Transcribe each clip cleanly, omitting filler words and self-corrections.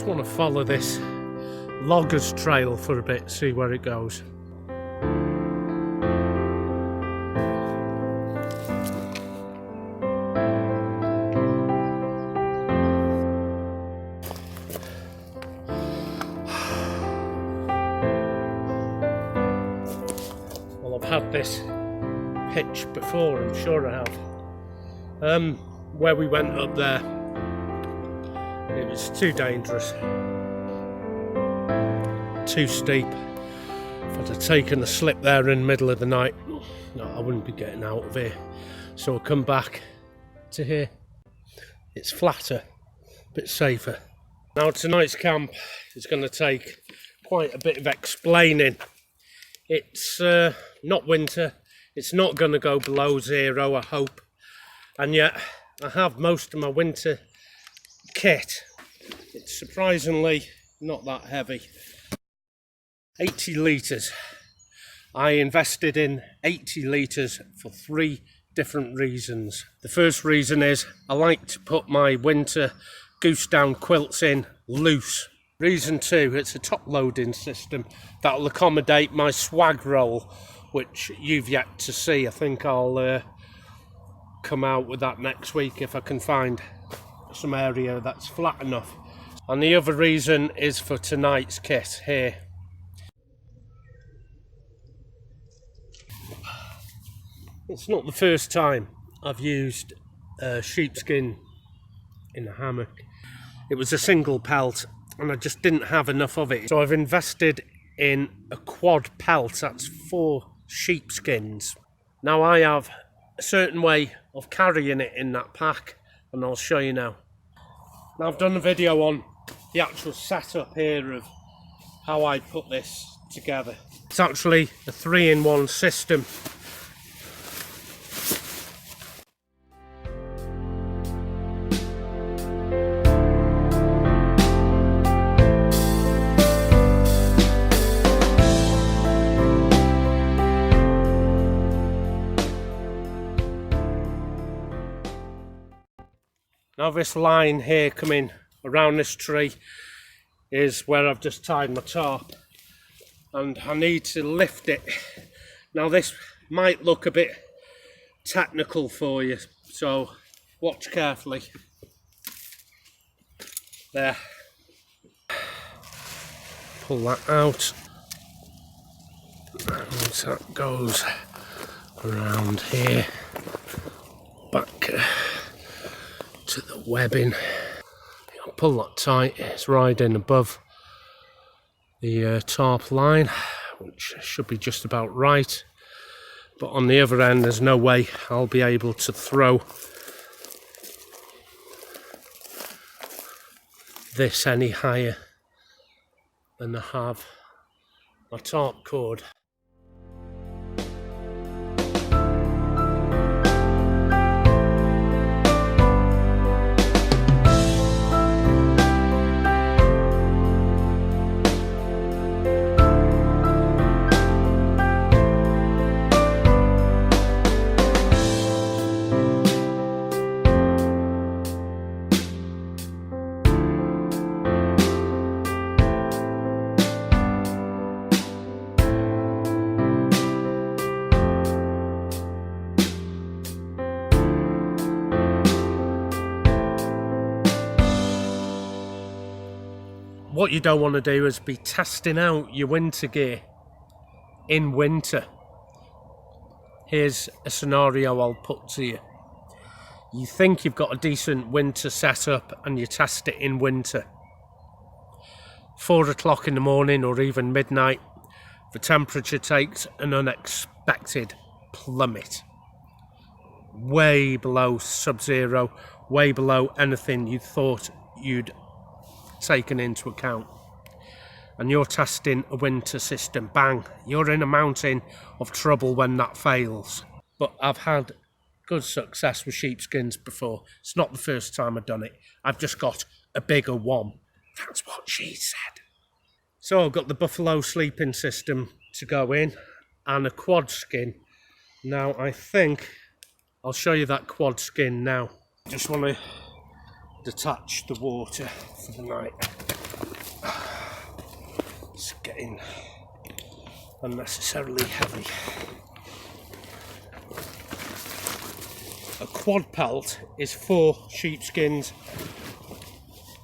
Just want to follow this loggers trail for a bit, see where it goes. Well, I've had this pitch before, I'm sure I have. Where we went up there, it was too dangerous, too steep. If I'd have taken a slip there in the middle of the night, no, I wouldn't be getting out of here. So I'll come back to here. It's flatter, a bit safer. Now tonight's camp is going to take quite a bit of explaining. It's not winter, it's not going to go below zero, I hope, and yet I have most of my winter kit. It's surprisingly not that heavy. 80 litres. I invested in 80 litres for 3 different reasons. The first reason is I like to put my winter goose down quilts in loose. Reason 2, it's a top loading system that will accommodate my swag roll, which you've yet to see. I think I'll come out with that next week if I can find some area that's flat enough. And the other reason is for tonight's kit here. It's not the first time I've used sheepskin in a hammock. It was a single pelt and I just didn't have enough of it. So I've invested in a quad pelt, that's 4 sheepskins. Now I have a certain way of carrying it in that pack, and I'll show you now. Now I've done a video on the actual setup here of how I put this together. It's actually a 3-in-1 system. Now this line here coming around this tree is where I've just tied my tarp, and I need to lift it. Now this might look a bit technical for you, so watch carefully. There. Pull that out. And that goes around here, back to the webbing. I'll pull that tight. It's riding above the tarp line, which should be just about right, but on the other end there's no way I'll be able to throw this any higher than I have my tarp cord. What you don't want to do is be testing out your winter gear in winter. Here's a scenario I'll put to you. You think you've got a decent winter setup and you test it in winter. 4 o'clock in the morning or even midnight, the temperature takes an unexpected plummet. Way below sub-zero, way below anything you thought you'd taken into account, and you're testing a winter system. Bang, you're in a mountain of trouble when that fails. But I've had good success with sheepskins before. It's not the first time I've done it. I've just got a bigger one. That's what she said. So I've got the buffalo sleeping system to go in and a quad skin. Now I think I'll show you that quad skin now. Just want to detach the water for the night. It's getting unnecessarily heavy. A quad pelt is 4 sheepskins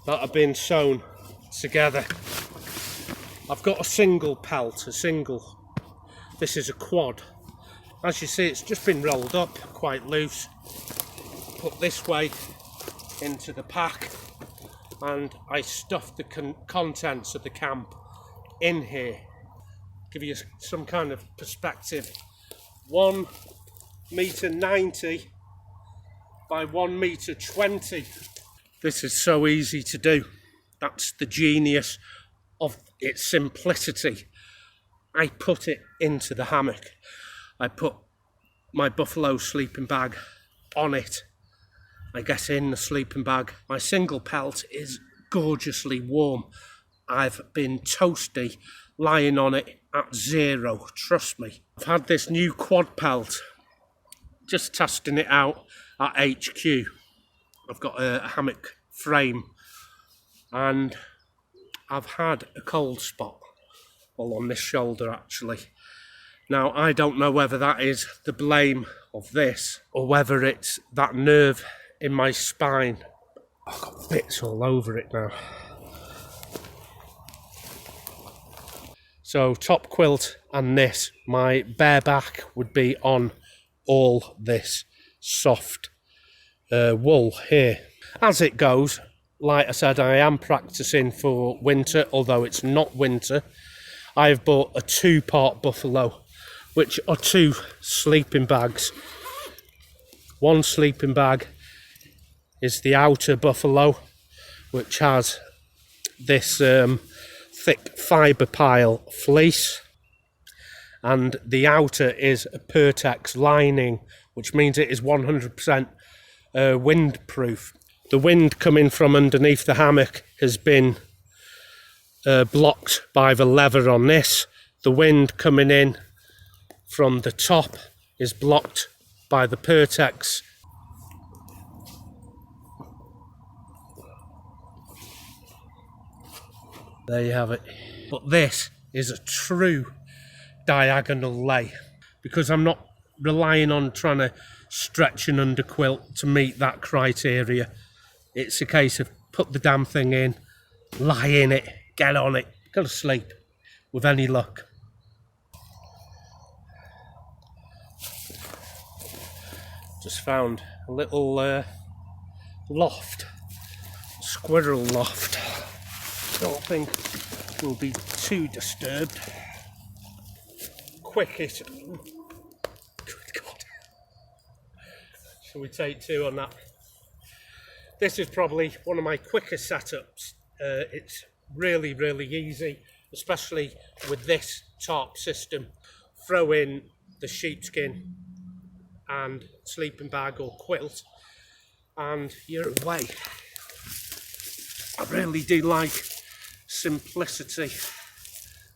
that have been sewn together. I've got a single pelt, this is a quad. As you see, it's just been rolled up quite loose, put this way into the pack, and I stuffed the contents of the camp in here. Give you some kind of perspective. 1.90 meters by 1.20 meters. This is so easy to do. That's the genius of its simplicity. I put it into the hammock. I put my buffalo sleeping bag on it. I get in the sleeping bag. My single pelt is gorgeously warm. I've been toasty lying on it at 0, trust me. I've had this new quad pelt, just testing it out at HQ. I've got a hammock frame and I've had a cold spot, well, on this shoulder actually. Now I don't know whether that is the blame of this or whether it's that nerve in my spine. I've got bits all over it now. So top quilt and this, my bare back would be on all this soft wool here. As it goes, like I said, I am practicing for winter, although it's not winter. I've bought a 2-part buffalo, which are 2 sleeping bags. One sleeping bag is the outer buffalo, which has this thick fibre pile fleece, and the outer is a Pertex lining, which means it is 100% windproof. The wind coming from underneath the hammock has been blocked by the leather on this. The wind coming in from the top is blocked by the Pertex. There you have it. But this is a true diagonal lay, because I'm not relying on trying to stretch an underquilt to meet that criteria. It's a case of put the damn thing in, lie in it, get on it, go to sleep with any luck. Just found a little loft, squirrel loft. Don't think we'll be too disturbed. Quickest. Good God. Shall we take 2 on that? This is probably one of my quickest setups. It's really, really easy, especially with this tarp system. Throw in the sheepskin and sleeping bag or quilt and you're away. I really do like simplicity.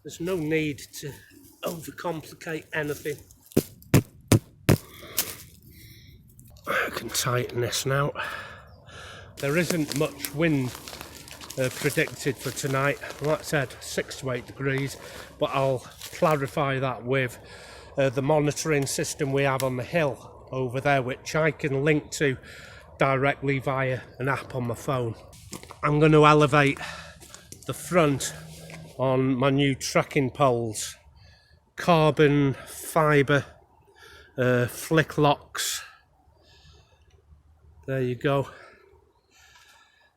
There's no need to overcomplicate anything. I can tighten this now. There isn't much wind predicted for tonight. Like I said, 6 to 8 degrees, but I'll clarify that with the monitoring system we have on the hill over there, which I can link to directly via an app on my phone. I'm going to elevate the front on my new trekking poles. Carbon fibre flick locks. There you go.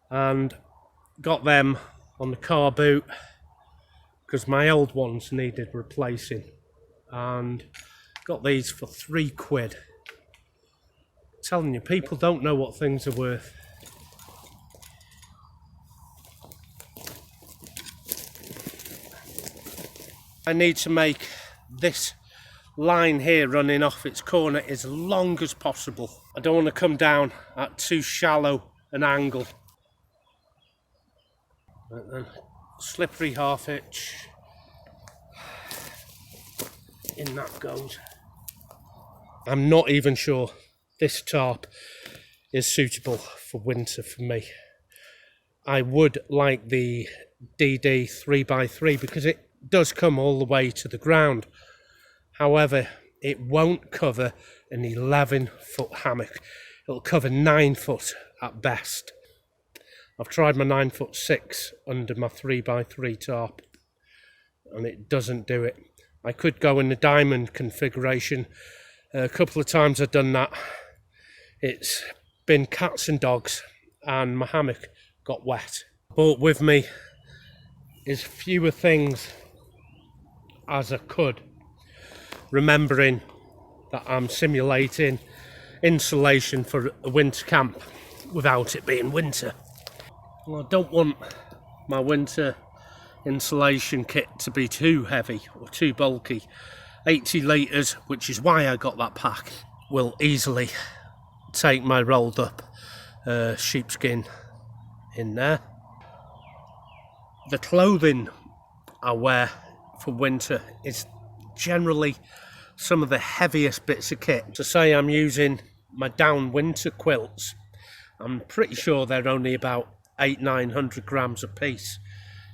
And got them on the car boot because my old ones needed replacing, and got these for £3. I'm telling you, people don't know what things are worth. I need to make this line here running off its corner as long as possible. I don't want to come down at too shallow an angle. And then slippery half hitch. In that goes. I'm not even sure this tarp is suitable for winter for me. I would like the DD 3x3 because it does come all the way to the ground. However, it won't cover an 11-foot hammock. It'll cover 9 foot at best. I've tried my 9'6" under my 3x3 tarp and it doesn't do it. I could go in the diamond configuration. A couple of times I've done that. It's been cats and dogs and my hammock got wet. Brought with me is fewer things as I could, remembering that I'm simulating insulation for a winter camp without it being winter. Well, I don't want my winter insulation kit to be too heavy or too bulky. 80 litres, which is why I got that pack, will easily take my rolled up sheepskin in there. The clothing I wear for winter is generally some of the heaviest bits of kit. To say I'm using my down winter quilts, I'm pretty sure they're only about 800-900 grams a piece.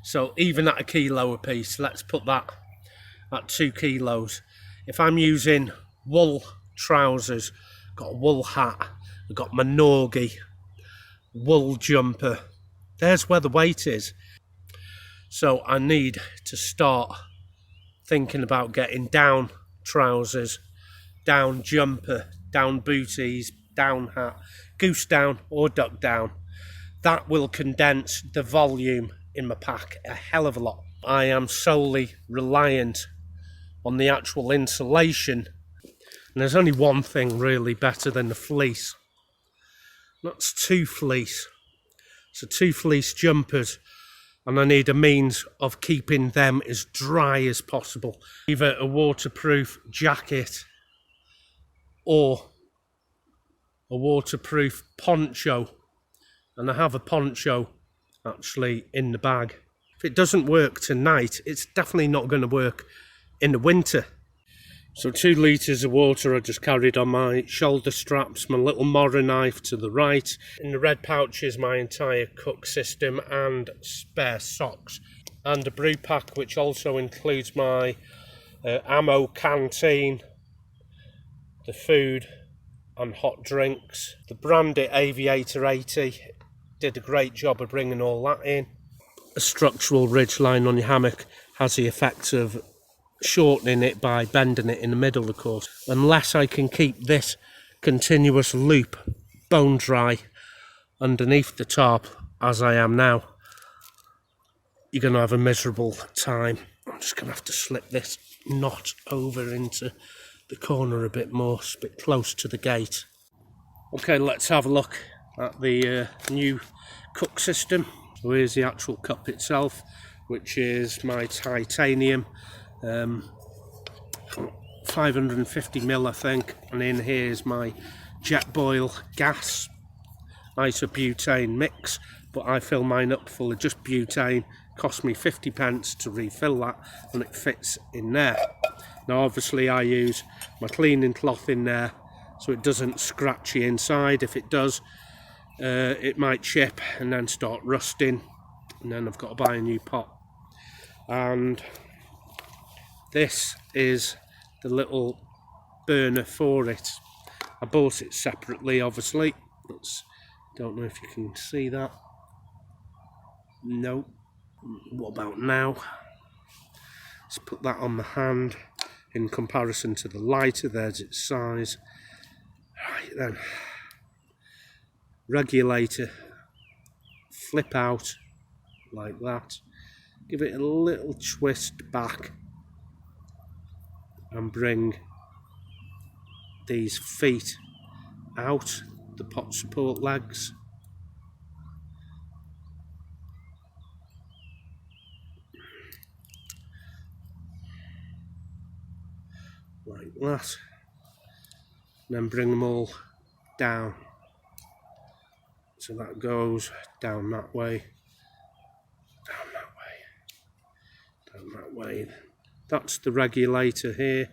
So even at a kilo a piece, let's put that at 2 kilos. If I'm using wool trousers, got a wool hat, I've got my norgie, wool jumper, there's where the weight is. So I need to start thinking about getting down trousers, down jumper, down booties, down hat, goose down or duck down. That will condense the volume in my pack a hell of a lot. I am solely reliant on the actual insulation, and there's only one thing really better than the fleece. That's 2 fleece. So 2 fleece jumpers, and I need a means of keeping them as dry as possible. Either a waterproof jacket or a waterproof poncho, and I have a poncho actually in the bag. If it doesn't work tonight, it's definitely not going to work in the winter. So 2 litres of water I just carried on my shoulder straps, my little Mora knife to the right. In the red pouch is my entire cook system and spare socks. And a brew pack which also includes my ammo canteen, the food and hot drinks. The Brandy Aviator 80 did a great job of bringing all that in. A structural ridge line on your hammock has the effect of shortening it by bending it in the middle, of course. Unless I can keep this continuous loop bone dry underneath the tarp as I am now, you're going to have a miserable time. I'm just going to have to slip this knot over into the corner a bit more, a bit close to the gate. Okay, let's have a look at the new cook system. So here's the actual cup itself, which is my titanium 550ml I think, and in here is my jet boil gas isobutane mix, but I fill mine up full of just butane. Cost me 50p to refill that, and it fits in there. Now obviously I use my cleaning cloth in there so it doesn't scratch the inside. If it does, it might chip and then start rusting, and then I've got to buy a new pot. And this is the little burner for it. I bought it separately, obviously. Don't know if you can see that. No. What about now? Let's put that on my hand. In comparison to the lighter, there's its size. Right then. Regulator. Flip out like that. Give it a little twist back and bring these feet out, the pot support legs. Like that. And then bring them all down. So that goes down that way, down that way, down that way. That's the regulator here.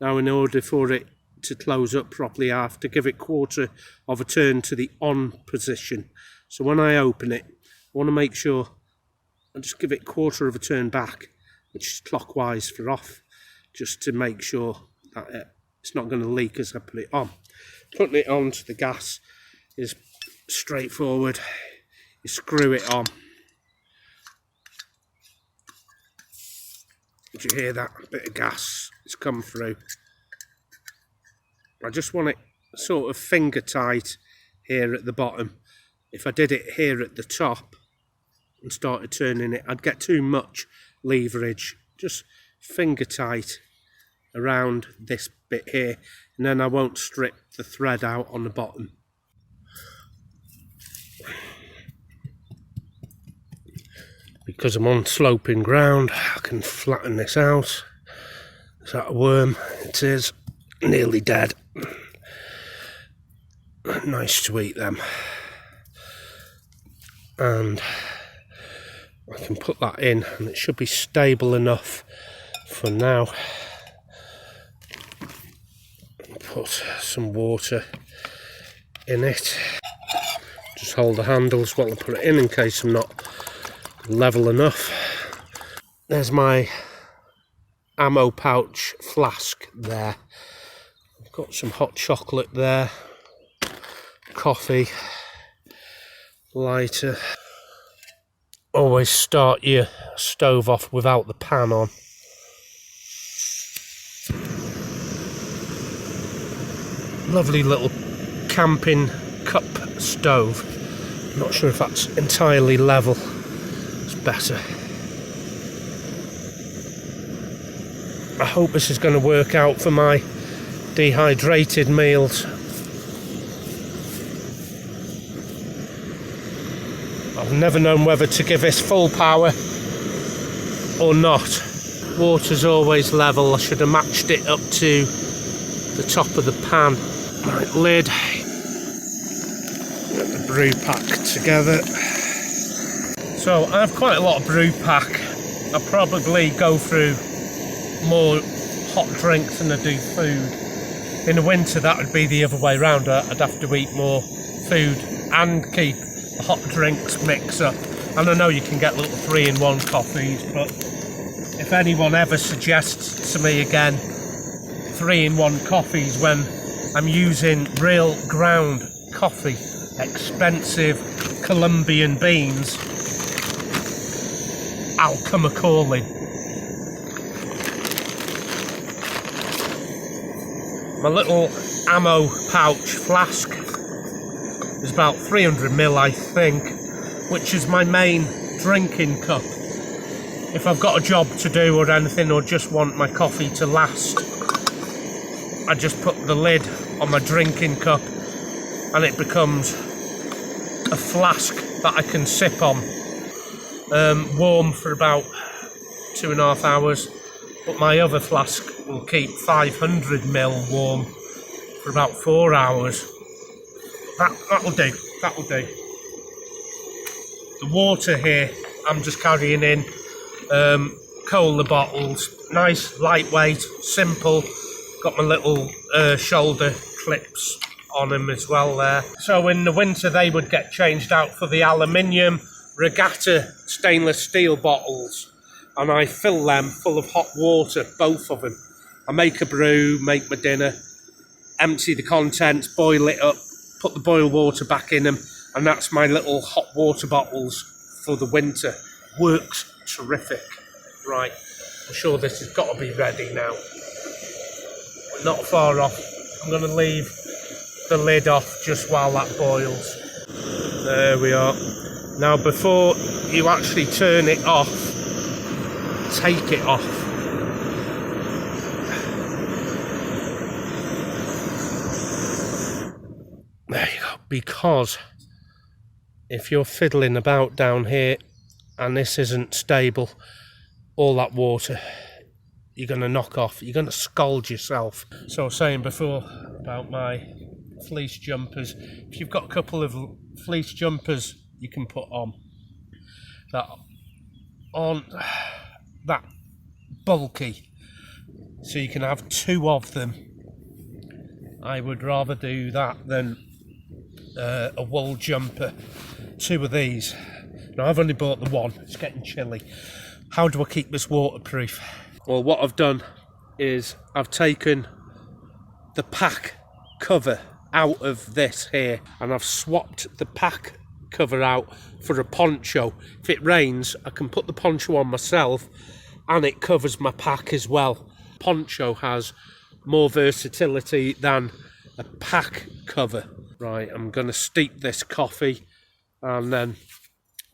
Now in order for it to close up properly, I have to give it 1/4 of a turn to the on position. So when I open it, want to make sure I just give it 1/4 of a turn back, which is clockwise for off, just to make sure that it's not going to leak as I put it on. Putting it onto the gas is straightforward. You screw it on. Did you hear that bit of gas? It's come through. I just want it sort of finger tight here at the bottom. If I did it here at the top and started turning it, I'd get too much leverage. Just finger tight around this bit here, and then I won't strip the thread out on the bottom. Because I'm on sloping ground, I can flatten this out. Is that a worm? It is. Nearly dead. Nice to eat them. And I can put that in, and it should be stable enough for now. Put some water in it. Just hold the handles while I put it in case I'm not level enough. There's my ammo pouch flask there. I've got some hot chocolate there, coffee, lighter. Always start your stove off without the pan on. Lovely little camping cup stove. Not sure if that's entirely level. It's better. I hope this is going to work out for my dehydrated meals. I've never known whether to give this full power or not. Water's always level. I should have matched it up to the top of the pan. Right, lid. Get the brew pack together. So I have quite a lot of brew pack. I probably go through more hot drinks than I do food. In the winter that would be the other way round. I'd have to eat more food and keep the hot drinks mix up. And I know you can get little 3-in-1 coffees, but if anyone ever suggests to me again 3-in-1 coffees when I'm using real ground coffee, expensive Colombian beans, I'll come a-calling. My little ammo pouch flask is about 300ml, I think, which is my main drinking cup. If I've got a job to do or anything, or just want my coffee to last, I just put the lid on my drinking cup and it becomes a flask that I can sip on. Warm for about 2.5 hours, but my other flask will keep 500ml warm for about 4 hours. That'll do. The water here I'm just carrying in cola bottles, nice, lightweight, simple. Got my little shoulder clips on them as well there. So in the winter they would get changed out for the aluminium regatta stainless steel bottles, and I fill them full of hot water, both of them. I make a brew, make my dinner, empty the contents, boil it up, put the boiled water back in them, and that's my little hot water bottles for the winter. Works terrific. Right, I'm sure this has got to be ready now. We're not far off. I'm going to leave the lid off just while that boils. There we are. Now before you actually turn it off, take it off. There you go. Because if you're fiddling about down here and this isn't stable, all that water you're going to knock off. You're going to scald yourself. So I was saying before about my fleece jumpers. If you've got a couple of fleece jumpers you can put on that aren't that bulky, so you can have 2 of them, I would rather do that than a wool jumper. 2 of these Now I've only bought the one, it's getting chilly. How do I keep this waterproof? Well, what I've done is I've taken the pack cover out of this here, and I've swapped the pack cover out for a poncho. If it rains, I can put the poncho on myself and it covers my pack as well. Poncho has more versatility than a pack cover. Right, I'm going to steep this coffee and then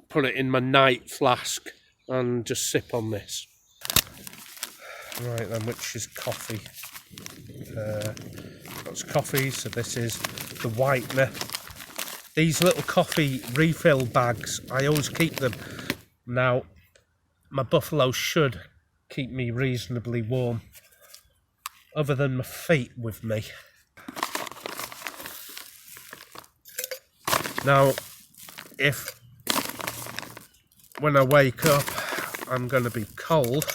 put it in my night flask and just sip on this. Right then, which is coffee? That's coffee, so this is the whitener. These little coffee refill bags, I always keep them. Now, my buffalo should keep me reasonably warm, other than my feet with me. Now, if when I wake up I'm going to be cold,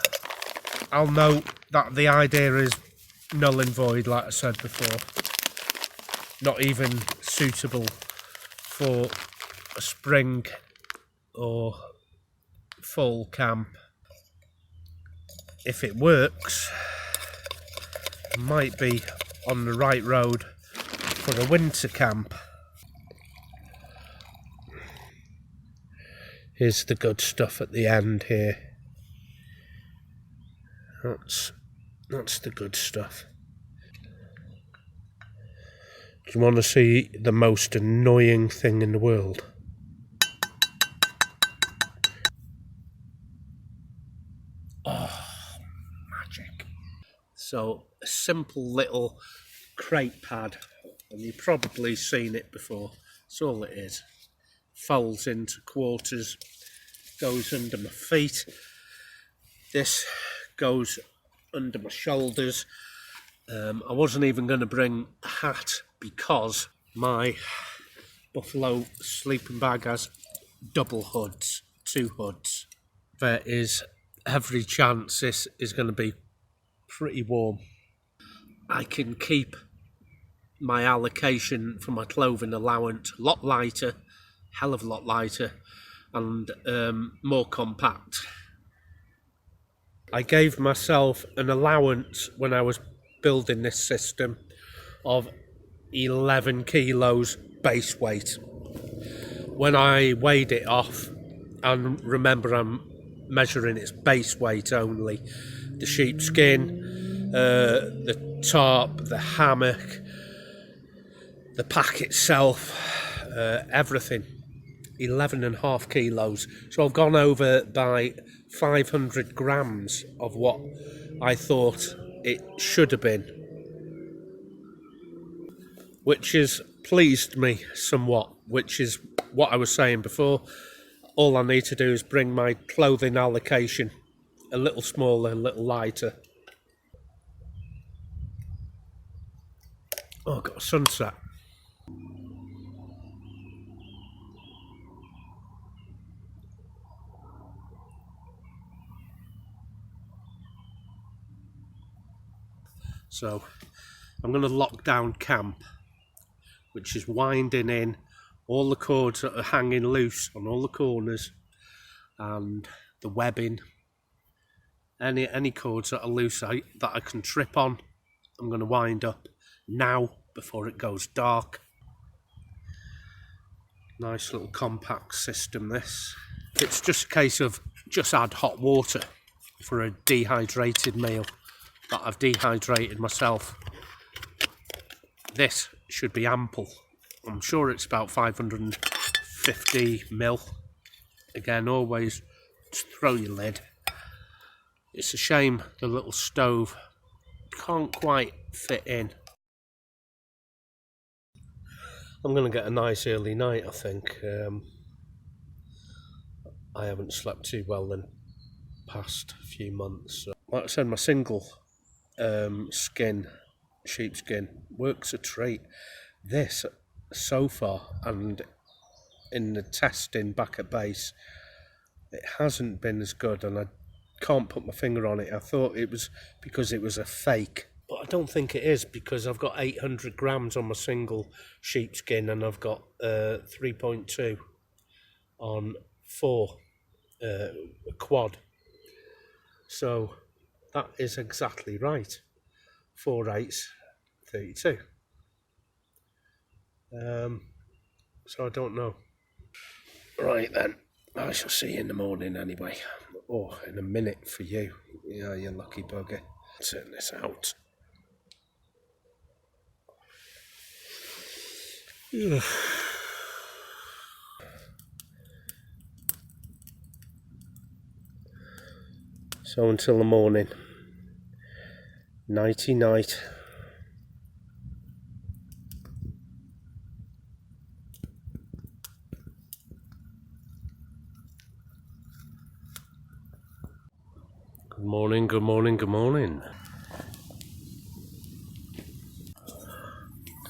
I'll know that the idea is null and void, like I said before. Not even suitable for a spring or fall camp. If it works, I might be on the right road for a winter camp. Here's the good stuff at the end here. That's the good stuff. Do you want to see the most annoying thing in the world? Oh, magic. So, a simple little crate pad, and you've probably seen it before. That's all it is. Folds into quarters, goes under my feet. This goes under my shoulders. I wasn't even going to bring a hat because my buffalo sleeping bag has double hoods, 2 hoods. There is every chance this is going to be pretty warm. I can keep my allocation for my clothing allowance a lot lighter, hell of a lot lighter, and more compact. I gave myself an allowance when I was building this system of 11 kilos base weight. When I weighed it off, and remember I'm measuring its base weight only, the sheepskin, the tarp, the hammock, the pack itself, everything, 11.5 kilos. So I've gone over by 500 grams of what I thought it should have been, which has pleased me somewhat, which is what I was saying before. All I need to do is bring my clothing allocation a little smaller, a little lighter. Oh, I've got a sunset. So I'm going to lock down camp, which is winding in all the cords that are hanging loose on all the corners, and the webbing, any cords that are loose that I can trip on, I'm going to wind up now before it goes dark. Nice little compact system this. It's just a case of just add hot water for a dehydrated meal that I've dehydrated myself. This should be ample. I'm sure it's about 550 mil. Again, always just throw your lid. It's a shame the little stove can't quite fit in. I'm going to get a nice early night, I think. I haven't slept too well in the past few months. So, like I said, my single skin, sheepskin, works a treat. This, so far, and in the testing back at base, it hasn't been as good, and I can't put my finger on it. I thought it was because it was a fake, but I don't think it is, because I've got 800 grams on my single sheepskin and I've got 3.2 on for a quad. So that is exactly right. 4 8's 32. So I don't know. Right then, I shall see you in the morning anyway. Or in a minute for you. Yeah, you lucky bugger. Turn this out. Ugh. So until the morning. Nighty night. Good morning, good morning, good morning.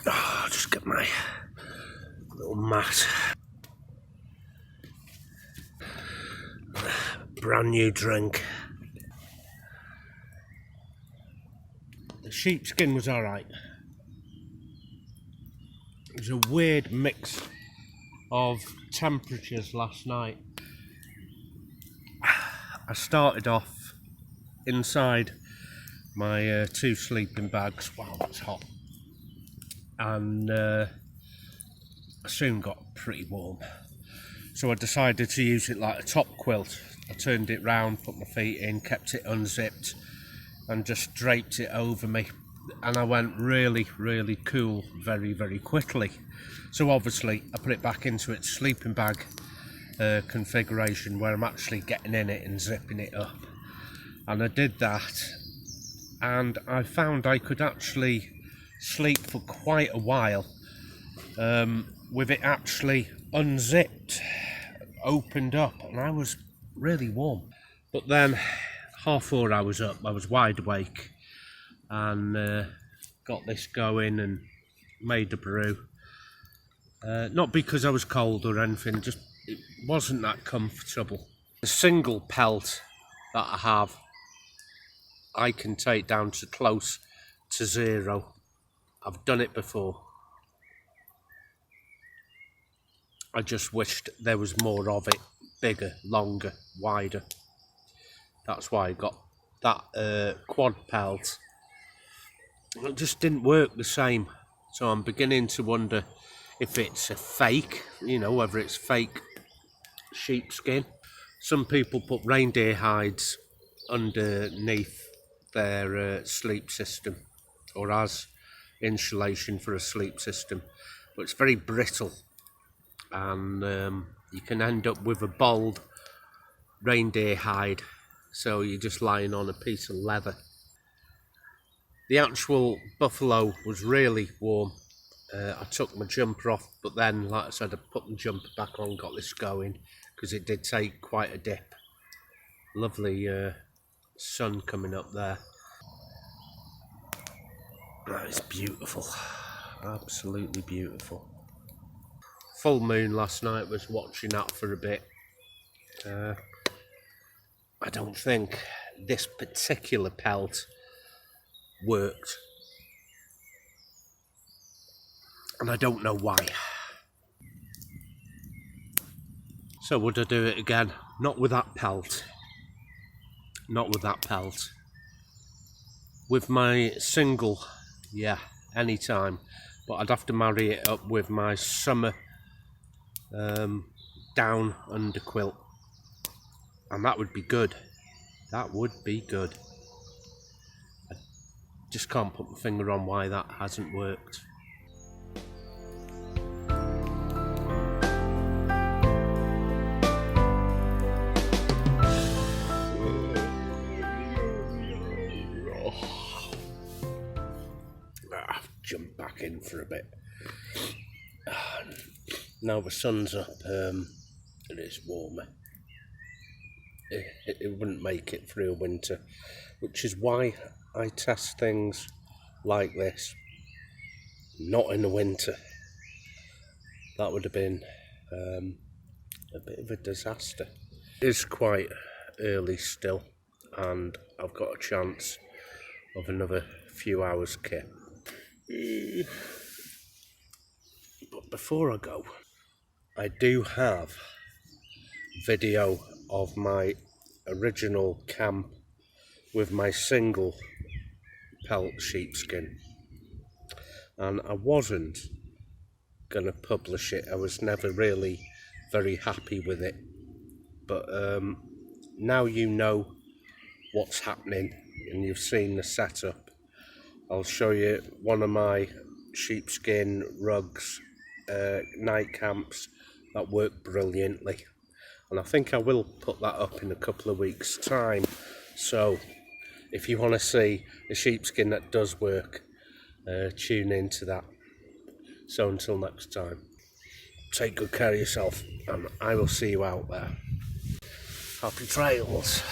Oh, I'll just get my little mat. Brand new drink. The sheepskin was alright. It was a weird mix of temperatures last night. I started off inside my 2 sleeping bags. Wow, that's hot. And I soon got pretty warm. So I decided to use it like a top quilt. I turned it round, put my feet in, kept it unzipped and just draped it over me. And I went really, really cool very, very quickly. So obviously I put it back into its sleeping bag configuration where I'm actually getting in it and zipping it up. And I did that, and I found I could actually sleep for quite a while with it actually unzipped, opened up, and I was really warm. But then 4:30 I was up, I was wide awake, and got this going and made a brew. Not because I was cold or anything, just it wasn't that comfortable. The single pelt that I have, I can take down to close to 0. I've done it before. I just wished there was more of it, bigger, longer, wider. That's why I got that quad pelt. It just didn't work the same. So I'm beginning to wonder if it's a fake, you know, whether it's fake sheepskin. Some people put reindeer hides underneath their sleep system, or as insulation for a sleep system, but it's very brittle, and you can end up with a bald reindeer hide, so you're just lying on a piece of leather. The actual buffalo was really warm. I took my jumper off, but then, like I said, I put my jumper back on, got this going, because it did take quite a dip. Lovely sun coming up there. That is beautiful, absolutely beautiful. Full moon last night, was watching that for a bit. I don't think this particular pelt worked, and I don't know why. So would I do it again? Not with that pelt. Not with that pelt. With my single, yeah, anytime. But I'd have to marry it up with my summer down under quilt. And that would be good. That would be good. I just can't put my finger on why that hasn't worked. Jump back in for a bit. Now the sun's up, and it's warmer. It wouldn't make it through winter, which is why I test things like this not in the winter. That would have been a bit of a disaster. It is quite early still, and I've got a chance of another few hours kit. But before I go, I do have video of my original camp with my single pelt sheepskin, and I wasn't going to publish it. I was never really very happy with it, but now you know what's happening and you've seen the setup. I'll show you one of my sheepskin rugs, night camps that work brilliantly, and I think I will put that up in a couple of weeks time. So if you want to see a sheepskin that does work, tune into that. So until next time, take good care of yourself, and I will see you out there. Happy trails.